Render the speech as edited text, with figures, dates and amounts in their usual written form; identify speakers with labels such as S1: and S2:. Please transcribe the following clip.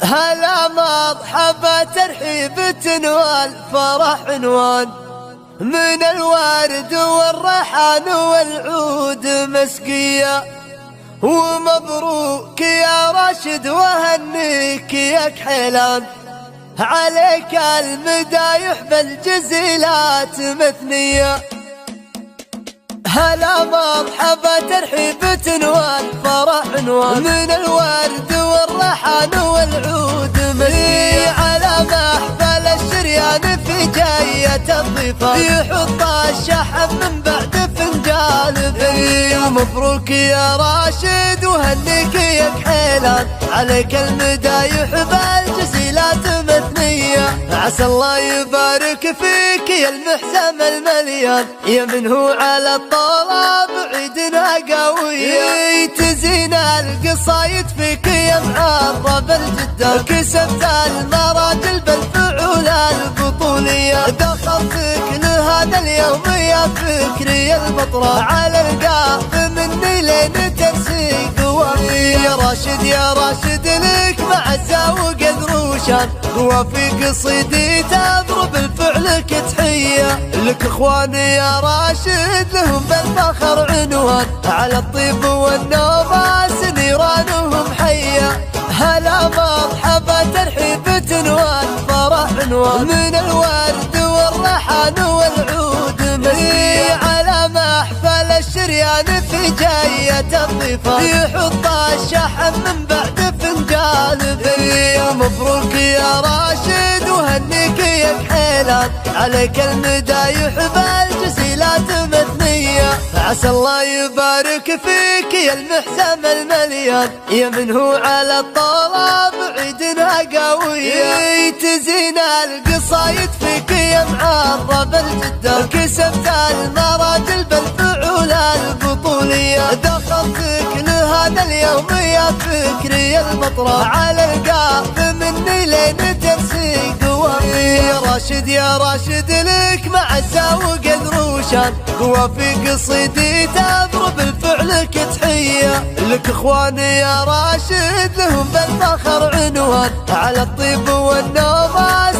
S1: هلا مرحبا ترحيبة والفرح عنوان، من الورد والريحان والعود مسقية. ومبروك يا راشد وهنيك يا كحيلان، عليك المدايح بالجزيلات مثنية. هلا مرحبا ترحيبة والفرح عنوان، من الورد والريحان والعود مسقية. على محفل الشريان في جاية الضيفان، يحط الشحم من بعد فنجان بنية. مبروك يا راشد وهنيك يا كحيلان، عليك المدايح بالجزيلات مثنية. عسى الله يبارك فيك يا المحسم المليان، يا من هو على الطلب عيدنا قوية. تزين القصايد فيك يا معرب الجدان، كسبت المراجل بالفعول البطولية. دخلتك لهذا اليوم يا فكري البطرة، على القاف مني لين ترسيق وفي. يا راشد يا راشد لك معزة وقدر وشان، وفي قصيدي تضرب الفعلك تحية. لك اخواني يا راشد لهم بالفخر عنوان، على الطيب والنوباس نيرانهم حية. هلا مرحبا ترحيبة والفرح عنوان، من الورد والريحان والعود مسقية. على محفل الشريان في جاية الضيفان، يحط الشحم من بعد فنجان بنية. مبروك يا راشد وهنيك يا كحيلان، عليك المدايح بالجزيلات مثنية. عسى الله يبارك فيك يا المحسم المليان، يا من هو على الطلب عيدنا قوية. تزين القصايد فيك يا معرب الجدان، كسبت المراجل بالفعول البطولية. دخلتك لهذا اليوم يا فكري البطرة، على القاف مني لين ترسيق وفي. يا راشد يا راشد لك معزة وقدر وشان، وفي قصيدي تضرب الفعلك تحية. لك اخواني يا راشد لهم بالفخر عنوان، على الطيب والنوبات